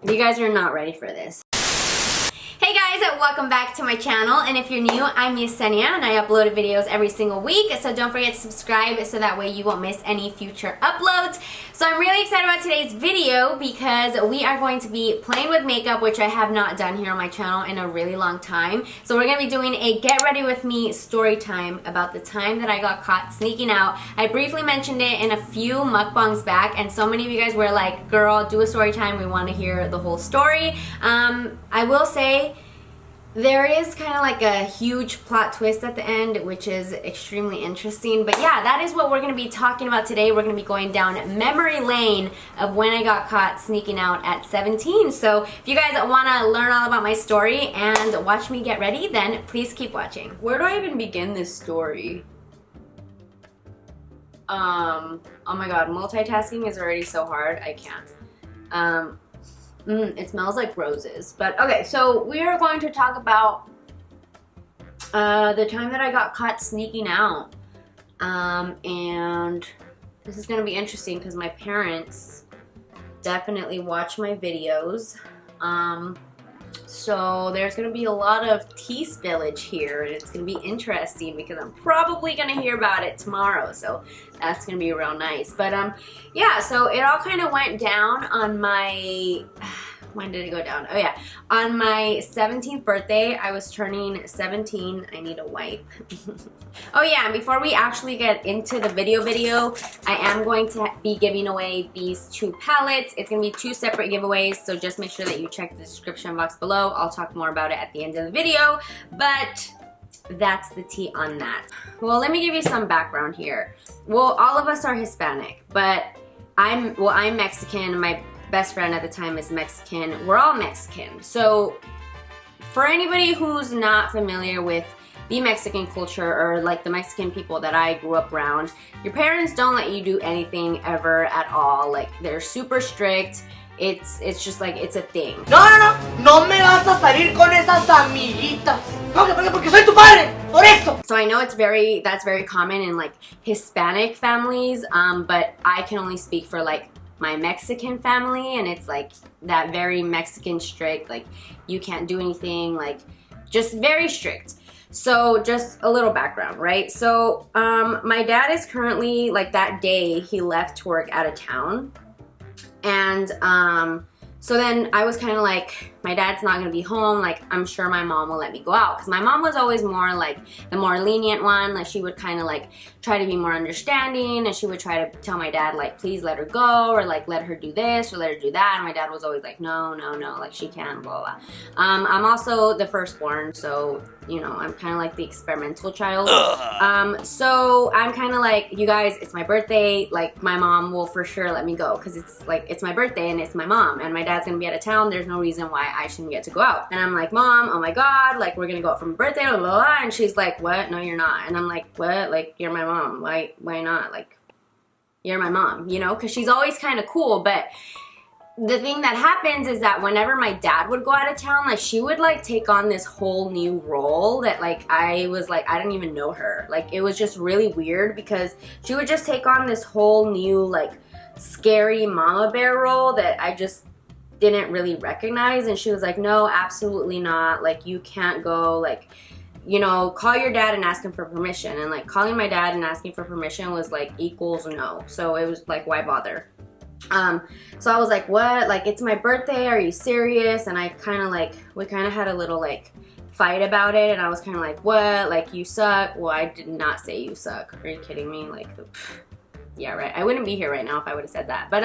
You guys are not ready for this. Hey guys, welcome back to my channel, and if you're new, I'm Yesenia and I upload videos every single week, so don't forget to subscribe so that way you won't miss any future uploads. So I'm really excited about today's video because we are going to be playing with makeup, which I have not done here on my channel in a really long time. So we're going to be doing a get ready with me story time about the time that I got caught sneaking out. I briefly mentioned it in a few mukbangs back, and so many of you guys were like, girl, do a story time, we want to hear the whole story. I will say there is kind of like a huge plot twist at the end, which is extremely interesting. But yeah, that is what we're going to be talking about today. We're going to be going down memory lane of when I got caught sneaking out at 17. So if you guys want to learn all about my story and watch me get ready, then please keep watching. Where do I even begin this story? Oh my god, multitasking is already so hard. I can't. It smells like roses. But okay, so we are going to talk about the time that I got caught sneaking out. And this is going to be interesting because my parents definitely watch my videos. So there's going to be a lot of tea spillage here, and it's going to be interesting because I'm probably going to hear about it tomorrow, so that's going to be real nice. But yeah, so it all kind of went down on my, when did it go down? Oh yeah, on my 17th birthday. I was turning 17. I need a wipe. Oh yeah, and before we actually get into the video, I am going to be giving away these 2 palettes. It's going to be 2 separate giveaways, so just make sure that you check the description box below. I'll talk more about it at the end of the video, but that's the tea on that. Well, let me give you some background here. Well, all of us are Hispanic, but I'm Mexican. My best friend at the time is Mexican. We're all Mexican. So for anybody who's not familiar with the Mexican culture, or like the Mexican people that I grew up around, your parents don't let you do anything ever at all. Like, they're super strict. It's just like, it's a thing. No me vas a salir con esas amiguitas. Porque soy tu padre, por eso. So I know that's very common in like Hispanic families, but I can only speak for like my Mexican family, and it's like that very Mexican strict, like you can't do anything, like just very strict. So just a little background, right? So my dad is currently, like that day he left to work out of town, and so then I was kind of like, my dad's not going to be home, like I'm sure my mom will let me go out, because my mom was always more like the more lenient one. Like, she would kind of like try to be more understanding, and she would try to tell my dad like, please let her go, or like let her do this or let her do that, and my dad was always like, no, like she can, blah blah. I'm also the firstborn, so you know, I'm kind of like the experimental child. So I'm kind of like, you guys, it's my birthday, like my mom will for sure let me go, because it's like, it's my birthday and it's my mom, and my dad's gonna be out of town. There's no reason why I shouldn't get to go out. And I'm like, Mom, oh my god, like we're gonna go out for my birthday, blah, blah, blah. And she's like, what? No, you're not. And I'm like, what? Like, you're my mom. Why not? Like, you're my mom, you know? Because she's always kind of cool. But the thing that happens is that whenever my dad would go out of town, like she would like take on this whole new role that like I was like, I didn't even know her. Like, it was just really weird because she would just take on this whole new like scary mama bear role that I just didn't really recognize. And she was like, no, absolutely not, like you can't go, like, you know, call your dad and ask him for permission. And like calling my dad and asking for permission was like equals no. So it was like, why bother? So I was like, what? Like, it's my birthday, are you serious? And I kind of like, we kind of had a little like fight about it, and I was kind of like, what? Like, you suck? Well, I did not say you suck. Are you kidding me? Like, yeah, right. I wouldn't be here right now if I would have said that. But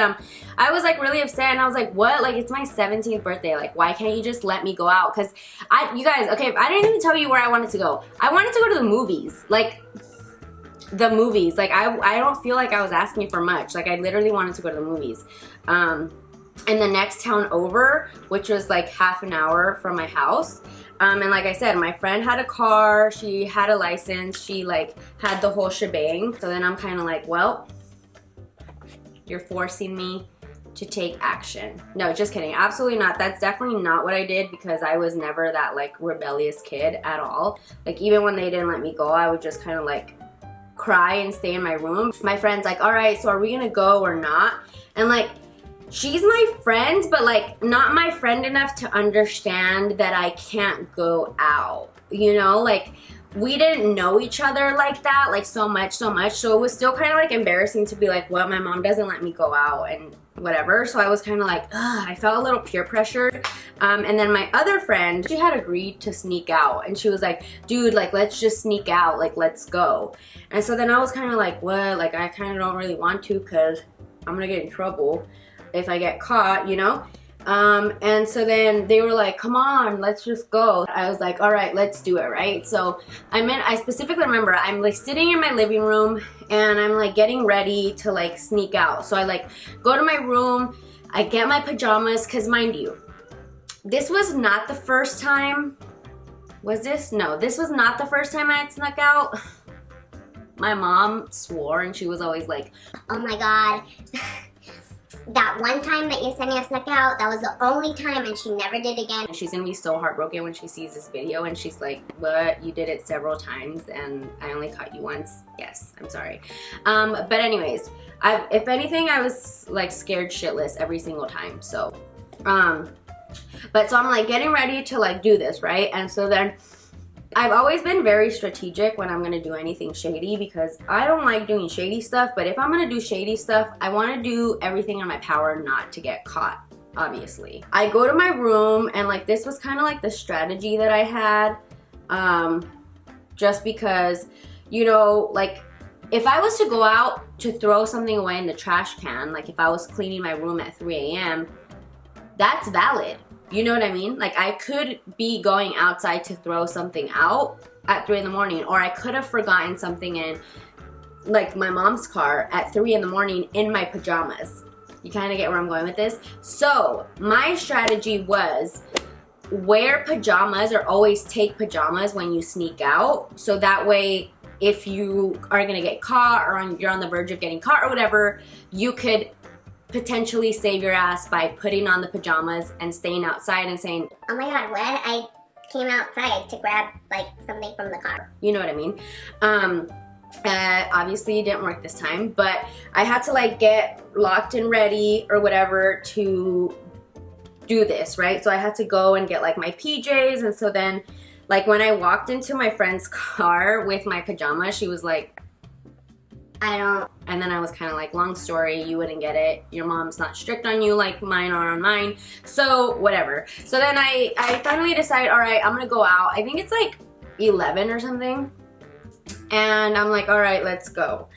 I was like really upset, and I was like, what? Like, it's my 17th birthday. Like, why can't you just let me go out? Because you guys, okay, I didn't even tell you where I wanted to go. I wanted to go to the movies. Like, the movies. Like, I don't feel like I was asking for much. Like, I literally wanted to go to the movies. In the next town over, which was like half an hour from my house. And like I said, my friend had a car, she had a license, she like had the whole shebang. So then I'm kind of like, well, you're forcing me to take action. No, just kidding. Absolutely not. That's definitely not what I did, because I was never that like rebellious kid at all. Like, even when they didn't let me go, I would just kind of like cry and stay in my room. My friend's like, all right, so are we gonna go or not? And like, she's my friend, but like not my friend enough to understand that I can't go out, you know? Like we didn't know each other like that, like so much, so it was still kind of like embarrassing to be like, what, my mom doesn't let me go out and whatever. So I was kind of like, ugh, I felt a little peer pressured. And then my other friend, she had agreed to sneak out, and she was like, dude, like let's just sneak out, like let's go. And so then I was kind of like, what? Like I kind of don't really want to, because I'm gonna get in trouble if I get caught, you know? And so then they were like, come on, let's just go. I was like, all right, let's do it, right? So I specifically remember I'm like sitting in my living room and I'm like getting ready to like sneak out. So I like go to my room, I get my pajamas, because mind you, this was not the first time. Was this? No, this was not the first time I had snuck out. My mom swore, and she was always like, oh my god. That one time that Yesenia snuck out, that was the only time, and she never did again. And she's gonna be so heartbroken when she sees this video, and she's like, what? You did it several times and I only caught you once? Yes, I'm sorry. But anyways, if anything, I was like scared shitless every single time. So, but so I'm like getting ready to like do this, right? And so then I've always been very strategic when I'm gonna do anything shady, because I don't like doing shady stuff, but if I'm gonna do shady stuff, I wanna do everything in my power not to get caught, obviously. I go to my room, and like this was kind of like the strategy that I had, just because, you know, like if I was to go out to throw something away in the trash can, like if I was cleaning my room at 3 a.m., that's valid. You know what I mean? Like I could be going outside to throw something out at 3 in the morning, or I could have forgotten something in like my mom's car at 3 in the morning in my pajamas. You kind of get where I'm going with this? So my strategy was wear pajamas, or always take pajamas when you sneak out. So that way, if you are gonna get caught, or you're on the verge of getting caught or whatever, you could potentially save your ass by putting on the pajamas and staying outside and saying, oh my god, what? I came outside to grab like something from the car. You know what I mean? Obviously it didn't work this time, but I had to like get locked and ready or whatever to do this, right? So I had to go and get like my PJs, and so then like when I walked into my friend's car with my pajamas, she was like, I don't. And then I was kind of like, long story, you wouldn't get it. Your mom's not strict on you like mine are on mine. So whatever. So then I finally decided, all right, I'm gonna go out. I think it's like 11 or something. And I'm like, all right, let's go.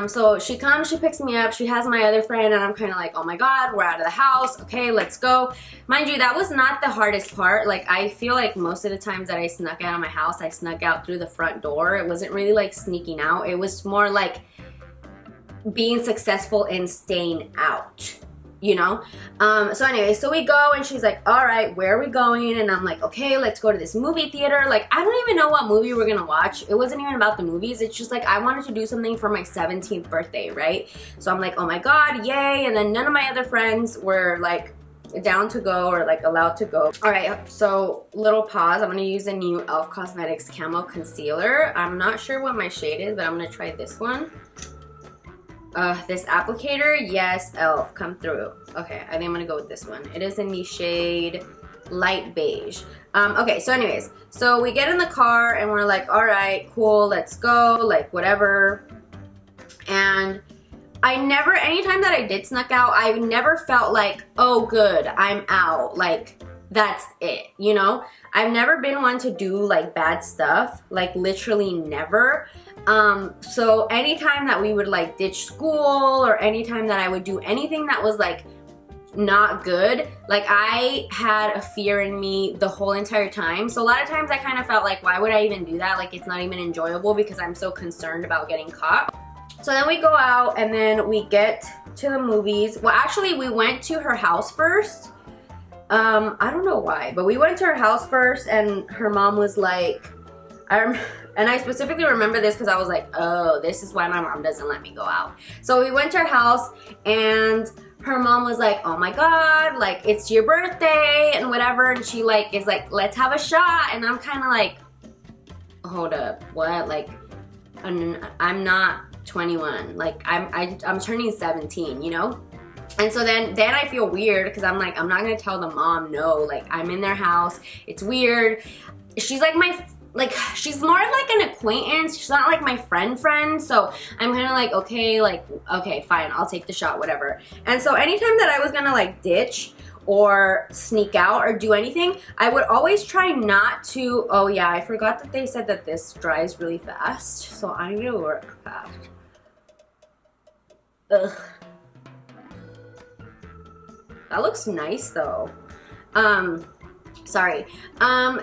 So she comes, she picks me up, she has my other friend, and I'm kind of like, oh my god, we're out of the house. Okay, let's go. Mind you, that was not the hardest part. Like I feel like most of the times that I snuck out of my house, I snuck out through the front door. It wasn't really like sneaking out. It was more like being successful in staying out, you know? So anyway, so we go, and she's like, all right, where are we going? And I'm like, okay, let's go to this movie theater. Like, I don't even know what movie we're gonna watch. It wasn't even about the movies. It's just like, I wanted to do something for my 17th birthday, right? So I'm like, oh my god, yay. And then none of my other friends were like down to go or like allowed to go. All right, so little pause. I'm gonna use the new e.l.f. Cosmetics Camo Concealer. I'm not sure what my shade is, but I'm gonna try this one. This applicator, yes, e.l.f. come through. Okay, I think I'm gonna go with this one. It is in the shade light beige. Okay, so anyways, so we get in the car and we're like, all right, cool, let's go, like whatever. And I never, anytime that I did snuck out, I never felt like, oh good, I'm out, like that's it, you know? I've never been one to do like bad stuff, like literally never. So anytime that we would like ditch school, or anytime that I would do anything that was like not good, like I had a fear in me the whole entire time. So a lot of times I kind of felt like, why would I even do that? Like it's not even enjoyable because I'm so concerned about getting caught. So then we go out and then we get to the movies. Well, actually we went to her house first. I don't know why, but we went to her house first, and her mom was like, and I specifically remember this because I was like, oh, this is why my mom doesn't let me go out. So we went to her house, and her mom was like, oh my god, like it's your birthday and whatever, and she like is like, let's have a shot. And I'm kind of like, hold up, what? Like I'm not 21, like I'm turning 17, you know? And so then I feel weird because I'm like, I'm not gonna tell the mom no, like I'm in their house, it's weird. She's like she's more of like an acquaintance, she's not like my friend, so I'm kind of like, okay, fine, I'll take the shot, whatever. And so anytime that I was gonna like ditch or sneak out or do anything, I would always try not to, oh yeah, I forgot that they said that this dries really fast, so I'm gonna work fast. Ugh. That looks nice though. Sorry.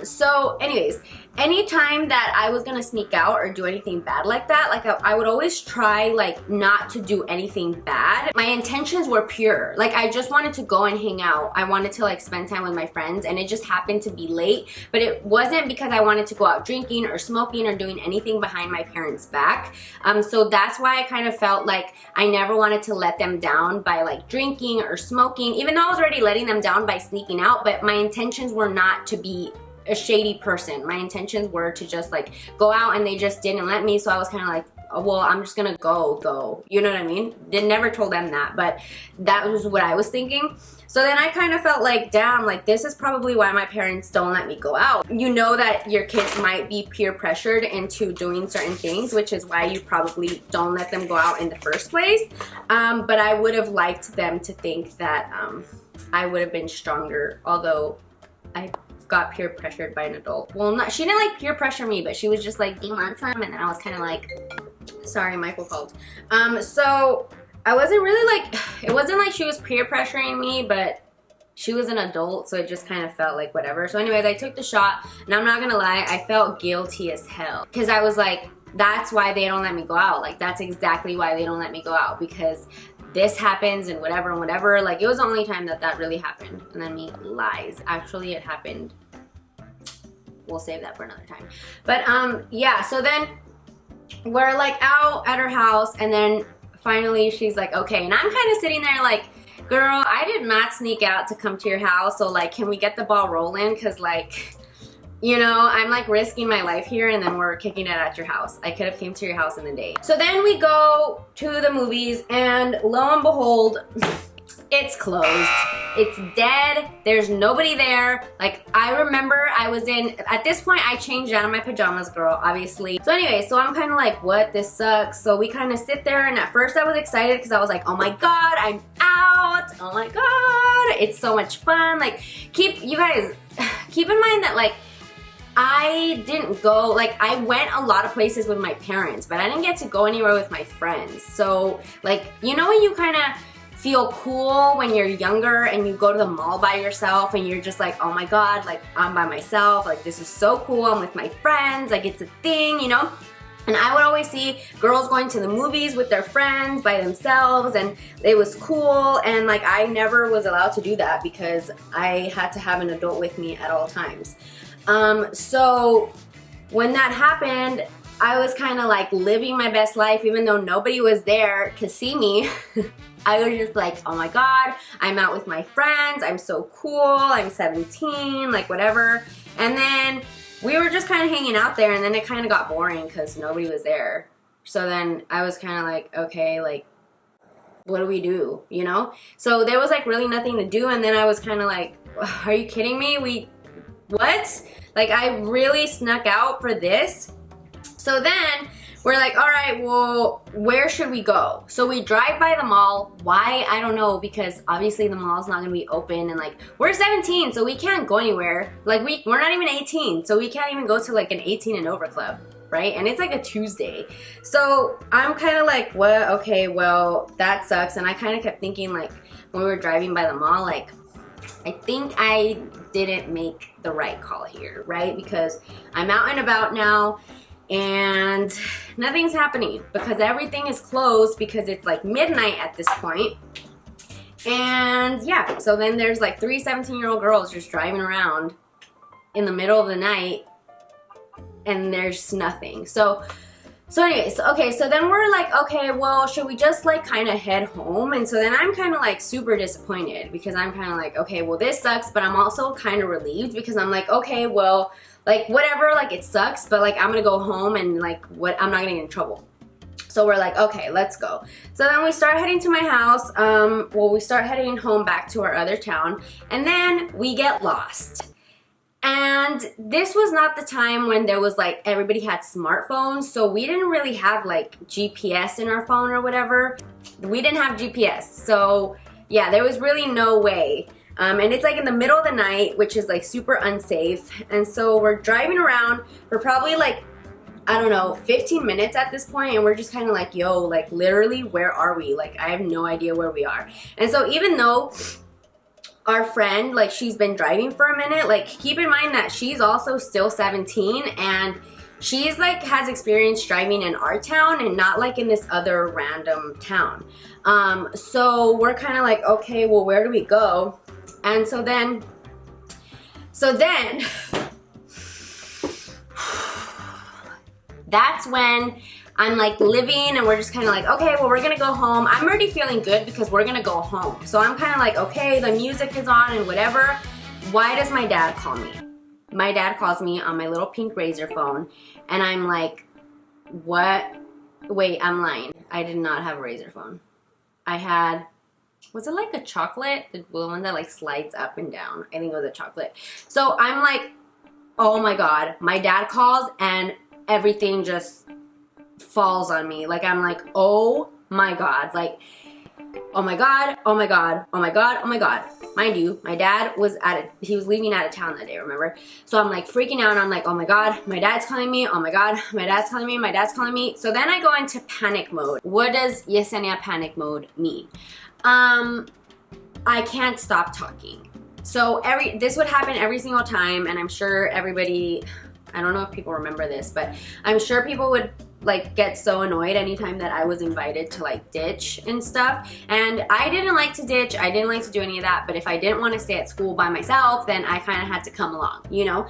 So anyways, anytime that I was gonna sneak out or do anything bad like that, like I would always try like not to do anything bad. My intentions were pure. Like I just wanted to go and hang out. I wanted to like spend time with my friends, and it just happened to be late, but it wasn't because I wanted to go out drinking or smoking or doing anything behind my parents' back. So that's why I kind of felt like I never wanted to let them down by like drinking or smoking, even though I was already letting them down by sneaking out, but my intentions were not to be a shady person. My intentions were to just like go out, and they just didn't let me, so I was kind of like, oh, well, I'm just gonna go. You know what I mean? They never told them that, but that was what I was thinking. So then I kind of felt like, damn, like this is probably why my parents don't let me go out. You know that your kids might be peer pressured into doing certain things, which is why you probably don't let them go out in the first place. But I would have liked them to think that I would have been stronger, although I got peer pressured by an adult. Well, she didn't like peer pressure me, but she was just like, do you want some? And then I was kind of like, sorry, Michael called. So I wasn't really like, it wasn't like she was peer pressuring me, but she was an adult, so it just kind of felt like whatever. So anyways, I took the shot, and I'm not gonna lie, I felt guilty as hell. Because I was like, that's why they don't let me go out. Like, that's exactly why they don't let me go out, because this happens and whatever and whatever. Like, it was the only time that really happened. And then me lies. Actually, it happened. We'll save that for another time. But yeah, so then we're like out at her house, and then finally she's like, okay. And I'm kind of sitting there like, girl, I did not sneak out to come to your house, so like, can we get the ball rolling? Because like, you know, I'm like risking my life here, and then we're kicking it at your house. I could have came to your house in the day. So then we go to the movies, and lo and behold, it's closed. It's dead. There's nobody there. Like, I remember I was in, at this point, I changed out of my pajamas, girl, obviously. So anyway, so I'm kind of like, what? This sucks. So we kind of sit there, and at first I was excited because I was like, oh my God, I'm out. Oh my God, it's so much fun. Like, you guys, keep in mind that like, I didn't go, like I went a lot of places with my parents, but I didn't get to go anywhere with my friends. So like, you know when you kind of feel cool when you're younger and you go to the mall by yourself and you're just like, oh my God, like I'm by myself, like this is so cool, I'm with my friends, like it's a thing, you know? And I would always see girls going to the movies with their friends by themselves, and it was cool, and like I never was allowed to do that because I had to have an adult with me at all times. So when that happened, I was kind of like living my best life even though nobody was there to see me. I was just like, oh my God, I'm out with my friends, I'm so cool, I'm 17, like whatever. And then we were just kind of hanging out there, and then it kind of got boring because nobody was there. So then I was kind of like, okay, like, what do we do, you know? So there was like really nothing to do, and then I was kind of like, are you kidding me? What? Like, I really snuck out for this? So then we're like, all right, well, where should we go? So we drive by the mall. Why? I don't know, because obviously the mall's not gonna be open, and like, we're 17, so we can't go anywhere. Like, we're not even 18, so we can't even go to like an 18 and over club, right? And it's like a Tuesday. So I'm kind of like, what? Okay, well, that sucks. And I kind of kept thinking, like, when we were driving by the mall, like, I think I didn't make the right call here, right? Because I'm out and about now, and nothing's happening because everything is closed because it's like midnight at this point. And yeah, so then there's like 3 17-year-old girls just driving around in the middle of the night, and there's nothing. So anyways, okay, so then we're like, okay, well, should we just like kind of head home? And so then I'm kind of like super disappointed because I'm kind of like, okay, well, this sucks, but I'm also kind of relieved because I'm like, okay, well, like whatever, like it sucks, but like I'm gonna go home and like I'm not gonna get in trouble. So we're like, okay, let's go. So then we start heading to my house. Well, we start heading home back to our other town, and then we get lost. And this was not the time when there was like, everybody had smartphones, so we didn't really have like GPS in our phone or whatever. We didn't have GPS, so yeah, there was really no way. And it's like in the middle of the night, which is like super unsafe. And so we're driving around for probably like, I don't know, 15 minutes at this point, and we're just kind of like, yo, like literally, where are we? Like, I have no idea where we are. And so even though our friend, like, she's been driving for a minute, like, keep in mind that she's also still 17, and she's like has experience driving in our town and not like in this other random town. So we're kind of like, okay, well, where do we go? And so then that's when I'm like living, and we're just kind of like, okay, well, we're gonna go home. I'm already feeling good because we're gonna go home. So I'm kind of like, okay, the music is on and whatever. Why does my dad call me? My dad calls me on my little pink Razor phone, and I'm like, what? Wait, I'm lying. I did not have a Razor phone. I had, was it like a chocolate? The one that like slides up and down. I think it was a chocolate. So I'm like, oh my God. My dad calls and everything just falls on me. Like, I'm like, oh my God. Like, oh my God, oh my God, oh my God, oh my God. Mind you, my dad was he was leaving out of town that day, remember? So I'm like freaking out, and I'm like, oh my God, my dad's calling me, oh my God, my dad's calling me, my dad's calling me. So then I go into panic mode. What does Yesenia panic mode mean? I can't stop talking. So this would happen every single time, and I'm sure everybody, I don't know if people remember this, but I'm sure people would like get so annoyed anytime that I was invited to like ditch and stuff. And I didn't like to ditch, I didn't like to do any of that, but if I didn't want to stay at school by myself, then I kind of had to come along, you know?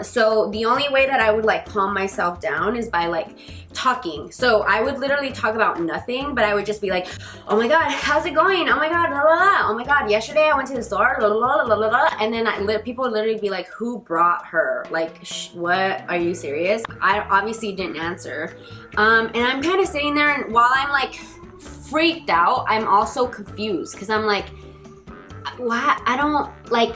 So the only way that I would like calm myself down is by like talking. So I would literally talk about nothing, but I would just be like, oh my God, how's it going? Oh my God, la la la. Oh my God, yesterday I went to the store, la la la la la. And then people would literally be like, who brought her? Like, what? Are you serious? I obviously didn't answer. And I'm kind of sitting there, and while I'm like freaked out, I'm also confused because I'm like, what? I don't, like,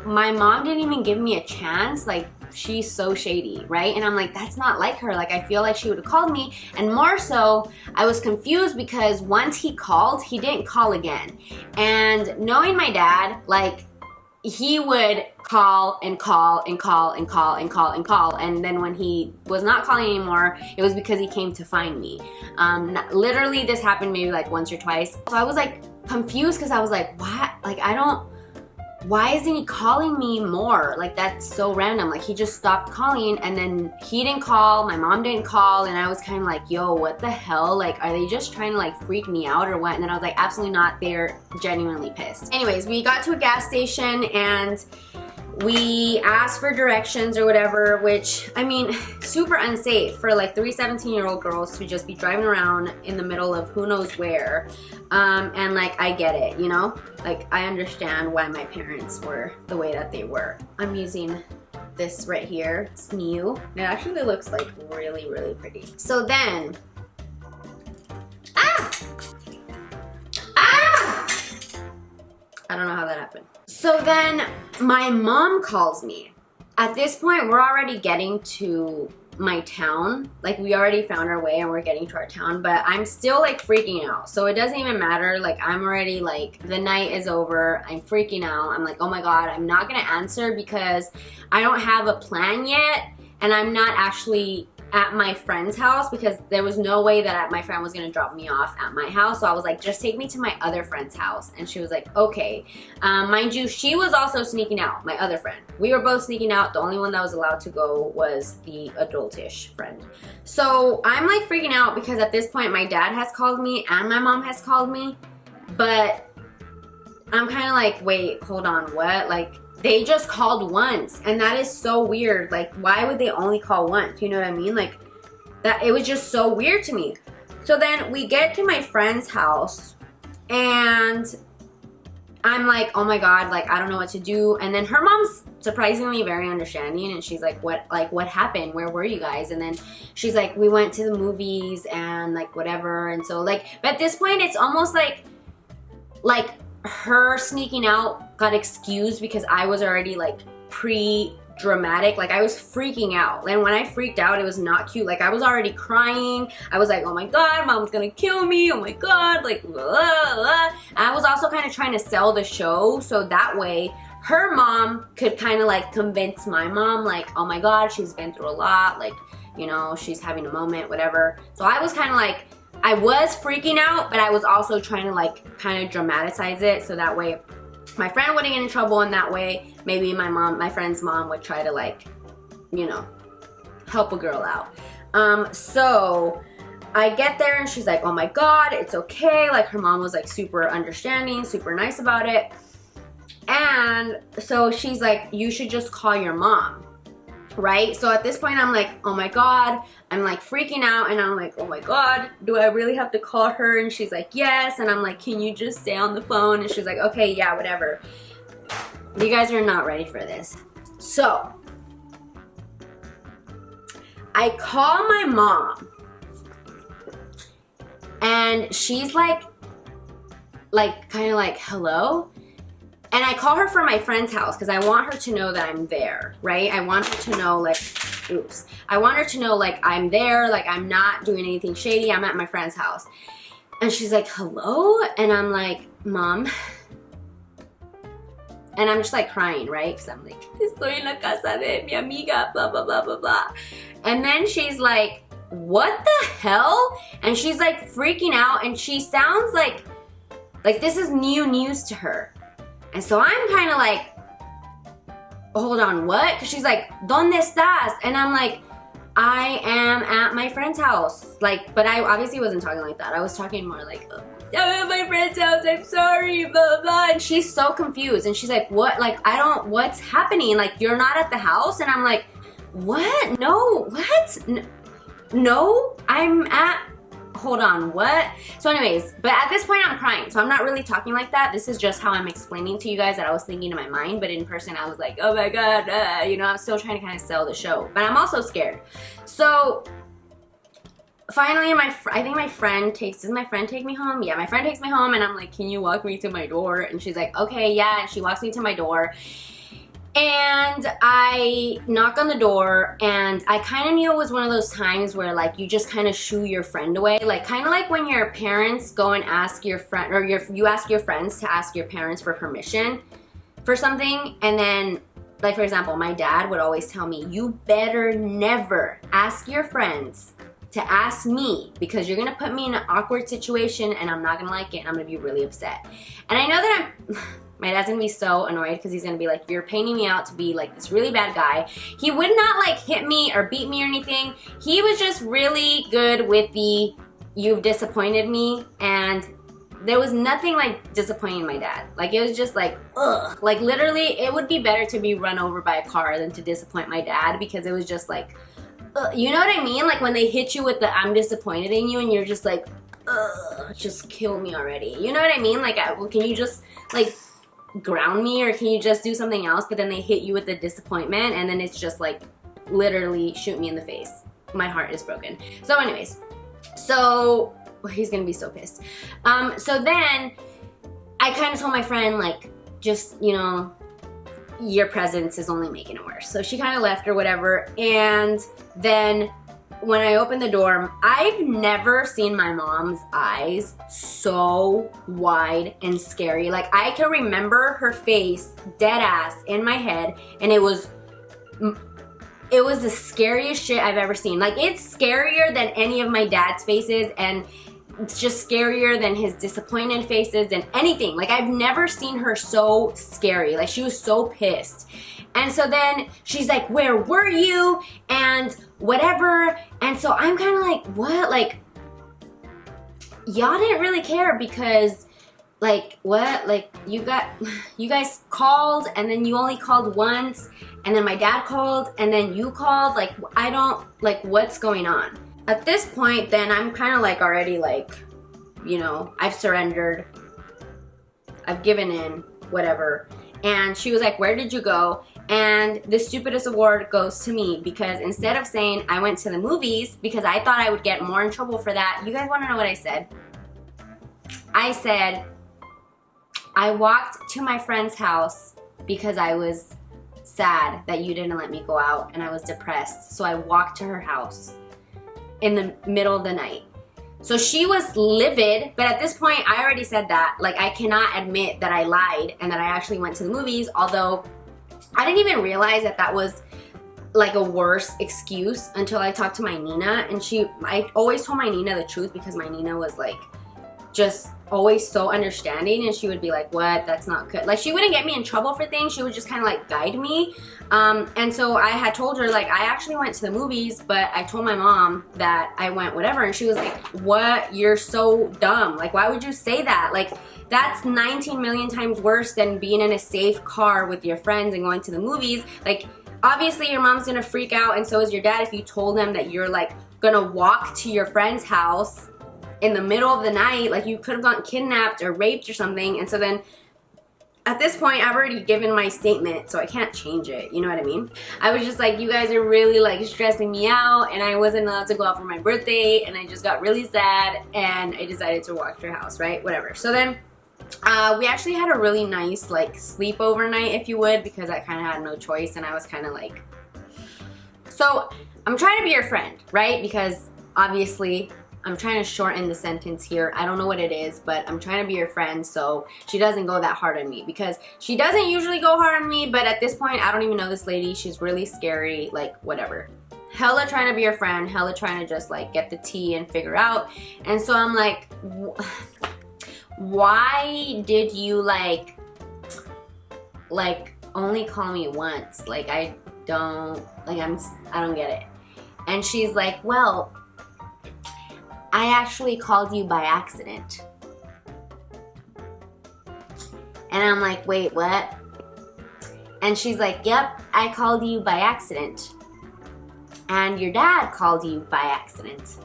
my mom didn't even give me a chance. Like, she's so shady, right? And I'm like, that's not like her. Like, I feel like she would have called me. And more so, I was confused because once he called, he didn't call again. And knowing my dad, like, he would call and call and call and call and call and call, and then when he was not calling anymore, it was because he came to find me. Literally, this happened maybe like once or twice. So I was like confused because I was like, what? Like, why isn't he calling me more? Like, that's so random. Like, he just stopped calling, and then he didn't call, my mom didn't call, and I was kind of like, yo, what the hell? Like, are they just trying to like freak me out or what? And then I was like, absolutely not. They're genuinely pissed. Anyways, we got to a gas station and we asked for directions or whatever, which, I mean, super unsafe for like 3 17-year-old girls to just be driving around in the middle of who knows where. And like, I get it, you know? Like, I understand why my parents were the way that they were. I'm using this right here. It's new. It actually looks like really, really pretty. So then, I don't know how that happened. So then my mom calls me. At this point, we're already getting to my town. Like, we already found our way and we're getting to our town, but I'm still like freaking out. So it doesn't even matter. Like, I'm already like, the night is over. I'm freaking out. I'm like, oh my God, I'm not gonna answer because I don't have a plan yet. And I'm not actually at my friend's house because there was no way that my friend was gonna drop me off at my house. So I was like, just take me to my other friend's house. And she was like, okay. Mind you, she was also sneaking out, my other friend. We were both sneaking out. The only one that was allowed to go was the adultish friend. So I'm like freaking out because at this point my dad has called me and my mom has called me. But I'm kind of like, wait, hold on, what? Like, they just called once, and that is so weird. Like, why would they only call once? You know what I mean? Like, that, it was just so weird to me. So then we get to my friend's house, and I'm like, oh my God, like, I don't know what to do. And then her mom's surprisingly very understanding, and she's like, what happened? Where were you guys? And then she's like, we went to the movies and like whatever. And so like, but at this point, it's almost like her sneaking out got excused because I was already like pre-dramatic. Like I was freaking out. And when I freaked out, it was not cute. Like I was already crying. I was like, oh my God, mom's gonna kill me. Oh my God, like blah, blah. I was also kind of trying to sell the show. So that way her mom could kind of like convince my mom, like, oh my God, she's been through a lot. Like, you know, she's having a moment, whatever. So I was kind of like, I was freaking out, but I was also trying to like kind of dramatize it. So that way my friend wouldn't get in trouble, and that way maybe my friend's mom would try to like, you know, help a girl out. So I get there and she's like, oh my God, it's okay. Like her mom was like super understanding, super nice about it. And so she's like, you should just call your mom, right? So at this point I'm like, oh my God, I'm like freaking out, and I'm like, oh my God, do I really have to call her? And she's like, yes. And I'm like, can you just stay on the phone? And she's like, okay, yeah, whatever. You guys are not ready for this. So I call my mom, and she's like kind of like, hello? And I call her from my friend's house because I want her to know that I'm there, right? I want her to know like, oops. I want her to know like I'm there, like I'm not doing anything shady. I'm at my friend's house. And she's like, hello? And I'm like, Mom. And I'm just like crying, right? Because I'm like, estoy en la casa de mi amiga, blah, blah, blah, blah, blah. And then she's like, what the hell? And she's like freaking out, and she sounds like this is new news to her. And so I'm kind of like, hold on, what? Because she's like, ¿Dónde estás? And I'm like, I am at my friend's house. Like, but I obviously wasn't talking like that. I was talking more like, oh, I'm at my friend's house, I'm sorry, blah, blah, blah. And she's so confused. And she's like, what? Like, what's happening? Like, you're not at the house? And I'm like, what? No, what? No, I'm at... Hold on, what? So anyways, but at this point I'm crying, so I'm not really talking like that. This is just how I'm explaining to you guys that I was thinking in my mind, but in person I was like, oh my God, you know, I'm still trying to kind of sell the show, but I'm also scared. So finally I think my friend does my friend take me home? Yeah, my friend takes me home, and I'm like, can you walk me to my door? And she's like, okay, yeah, and she walks me to my door. And I knock on the door, and I kind of knew it was one of those times where like you just kind of shoo your friend away, like kind of like when your parents go and ask your friend, or you ask your friends to ask your parents for permission for something. And then like, for example, my dad would always tell me, you better never ask your friends to ask me, because you're gonna put me in an awkward situation and I'm not gonna like it, and I'm gonna be really upset. And I know that my dad's gonna be so annoyed, because he's gonna be like, you're painting me out to be like this really bad guy. He would not like hit me or beat me or anything. He was just really good with the, you've disappointed me. And there was nothing like disappointing my dad. Like it was just like, ugh. Like literally it would be better to be run over by a car than to disappoint my dad, because it was just like, ugh. You know what I mean? Like when they hit you with the, I'm disappointed in you, and you're just like, ugh, just kill me already. You know what I mean? Like, can you just like ground me, or can you just do something else? But then they hit you with the disappointment, and then it's just like literally shoot me in the face. My heart is broken. So anyways, so he's gonna be so pissed. So then I kind of told my friend, like, just, you know, your presence is only making it worse. So she kind of left or whatever. And then when I opened the door, I've never seen my mom's eyes so wide and scary. Like I can remember her face dead ass in my head, and it was the scariest shit I've ever seen. Like it's scarier than any of my dad's faces, and it's just scarier than his disappointed faces and anything. Like I've never seen her so scary. Like she was so pissed. And so then she's like, where were you? And whatever. And so I'm kind of like, what? Like, y'all didn't really care, because like, what? Like you guys called, and then you only called once, and then my dad called, and then you called. Like, I don't, like, what's going on? At this point, then I'm kind of like already like, you know, I've surrendered. I've given in, whatever. And she was like, where did you go? And the stupidest award goes to me because instead of saying I went to the movies because I thought I would get more in trouble for that, you guys want to know what I said? I said, I walked to my friend's house because I was sad that you didn't let me go out and I was depressed. So I walked to her house in the middle of the night. So she was livid, but at this point I already said that. Like, I cannot admit that I lied and that I actually went to the movies, although I didn't even realize that that was like a worse excuse until I talked to my Nina. And I always told my Nina the truth because my Nina was like just always so understanding, and she would be like, what, that's not good. Like, she wouldn't get me in trouble for things, she would just kind of like guide me. And so I had told her, like, I actually went to the movies, but I told my mom that I went whatever, and she was like, what, you're so dumb, like, why would you say that? Like, that's 19 million times worse than being in a safe car with your friends and going to the movies. Like, obviously your mom's gonna freak out, and so is your dad if you told them that you're like gonna walk to your friend's house in the middle of the night. Like, you could have gotten kidnapped or raped or something. And so then at this point I've already given my statement, so I can't change it, you know what I mean? I was just like, you guys are really like stressing me out, and I wasn't allowed to go out for my birthday, and I just got really sad, and I decided to walk to her house, right? Whatever. So then we actually had a really nice like sleepover night, if you would, because I kind of had no choice, and I was kind of like, so I'm trying to be your friend, right? Because obviously I'm trying to shorten the sentence here. I don't know what it is, but I'm trying to be your friend so she doesn't go that hard on me, because she doesn't usually go hard on me, but at this point I don't even know this lady. She's really scary, like whatever. Hella trying to be your friend, hella trying to just like get the tea and figure out. And so I'm like, why did you like only call me once? Like, I don't get it. And she's like, well, I actually called you by accident. And I'm like, wait, what? And she's like, yep, I called you by accident. And your dad called you by accident.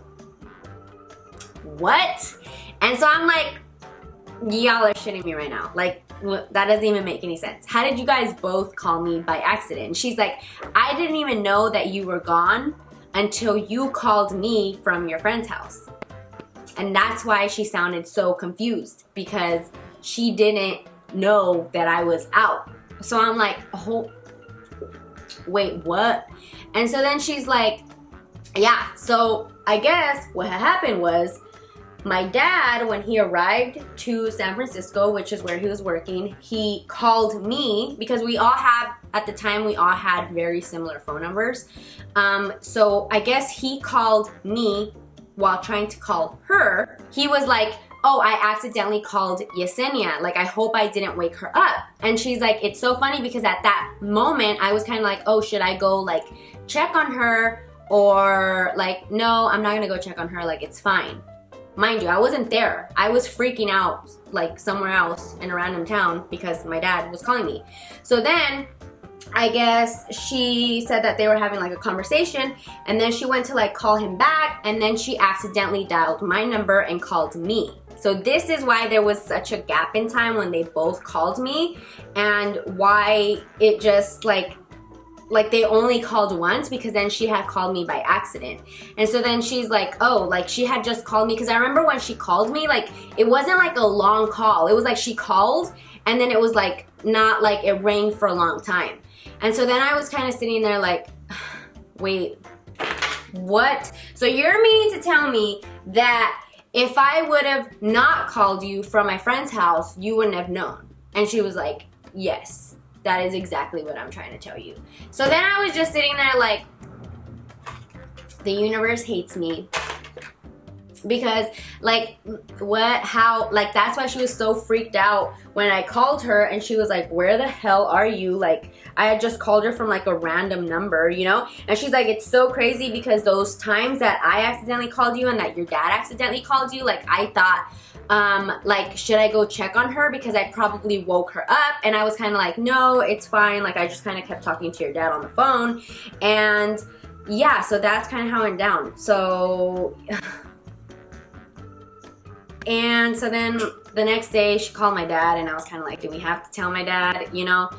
What? And so I'm like, y'all are shitting me right now. Like, that doesn't even make any sense. How did you guys both call me by accident? And she's like, I didn't even know that you were gone until you called me from your friend's house. And that's why she sounded so confused, because she didn't know that I was out. So I'm like, oh, wait, what? And so then she's like, yeah, so I guess what had happened was my dad, when he arrived to San Francisco, which is where he was working, he called me, because we all have, at the time, we all had very similar phone numbers. So I guess he called me while trying to call her. He was like, oh, I accidentally called Yesenia. Like, I hope I didn't wake her up. And she's like, it's so funny because at that moment, I was kind of like, oh, should I go like check on her? Or like, no, I'm not gonna go check on her. Like, it's fine. Mind you, I wasn't there. I was freaking out like somewhere else in a random town because my dad was calling me. So then I guess she said that they were having like a conversation, and then she went to like call him back, and then she accidentally dialed my number and called me. So this is why there was such a gap in time when they both called me, and why it just like they only called once, because then she had called me by accident. And so then she's like, oh, like she had just called me, because I remember when she called me, like it wasn't like a long call. It was like she called, and then it was like not like it rang for a long time. And so then I was kind of sitting there like, wait, what? So you're meaning to tell me that if I would have not called you from my friend's house, you wouldn't have known? And she was like, yes, that is exactly what I'm trying to tell you. So then I was just sitting there like, the universe hates me. Because like, what, how, like that's why she was so freaked out when I called her, and she was like, where the hell are you? Like, I had just called her from like a random number, you know? And she's like, it's so crazy because those times that I accidentally called you and that your dad accidentally called you, like I thought, like, should I go check on her because I probably woke her up? And I was kind of like, no, it's fine. Like, I just kind of kept talking to your dad on the phone. And yeah, so that's kind of how it went down. So And so then the next day she called my dad, and I was kind of like, do we have to tell my dad, you know?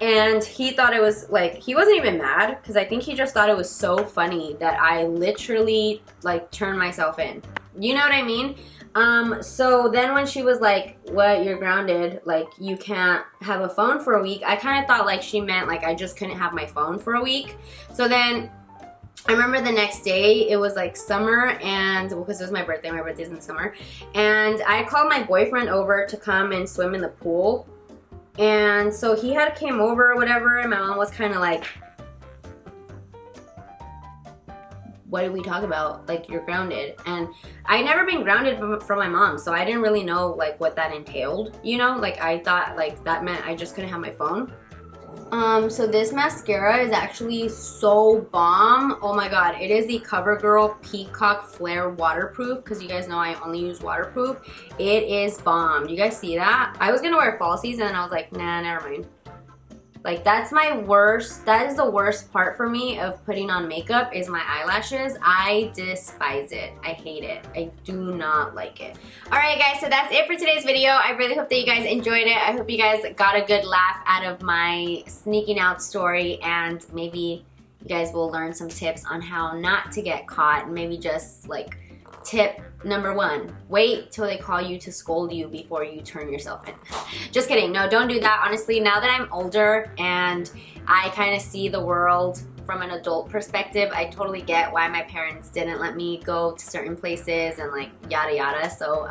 And he thought it was like, he wasn't even mad, because I think he just thought it was so funny that I literally like turned myself in. You know what I mean? So then when she was like, what, you're grounded, like you can't have a phone for a week, I kind of thought like she meant like I just couldn't have my phone for a week. So then I remember the next day, it was like summer, and because it was my birthday's in the summer, and I called my boyfriend over to come and swim in the pool. And so he had came over or whatever, and my mom was kind of like, what did we talk about? Like, you're grounded. And I had never been grounded from my mom, so I didn't really know like what that entailed, you know? Like I thought like that meant I just couldn't have my phone. So this mascara is actually so bomb. Oh my god, it is the Covergirl Peacock Flare Waterproof, because you guys know I only use waterproof. It is bomb. Do you guys see that? I was gonna wear falsies, and then I was like, nah, never mind. Like, that's my worst, that is the worst part for me of putting on makeup, is my eyelashes. I despise it. I hate it. I do not like it. Alright guys, so that's it for today's video. I really hope that you guys enjoyed it. I hope you guys got a good laugh out of my sneaking out story, and maybe you guys will learn some tips on how not to get caught, and maybe just like tip number 1, wait till they call you to scold you before you turn yourself in. Just kidding. No, don't do that. Honestly, now that I'm older and I kind of see the world from an adult perspective, I totally get why my parents didn't let me go to certain places and like yada yada. So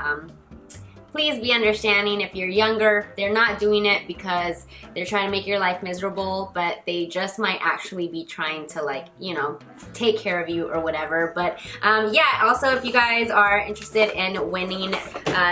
please be understanding. If you're younger, they're not doing it because they're trying to make your life miserable, but they just might actually be trying to, like, you know, take care of you or whatever. But yeah, also if you guys are interested in winning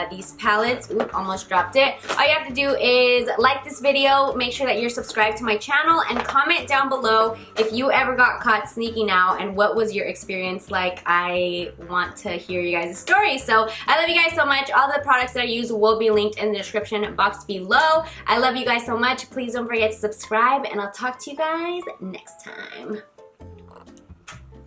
these palettes, oop, almost dropped it. All you have to do is like this video, make sure that you're subscribed to my channel, and comment down below if you ever got caught sneaking out and what was your experience like. I want to hear you guys' stories. So I love you guys so much. All the products that I use will be linked in the description box below. I love you guys so much. Please don't forget to subscribe, and I'll talk to you guys next time.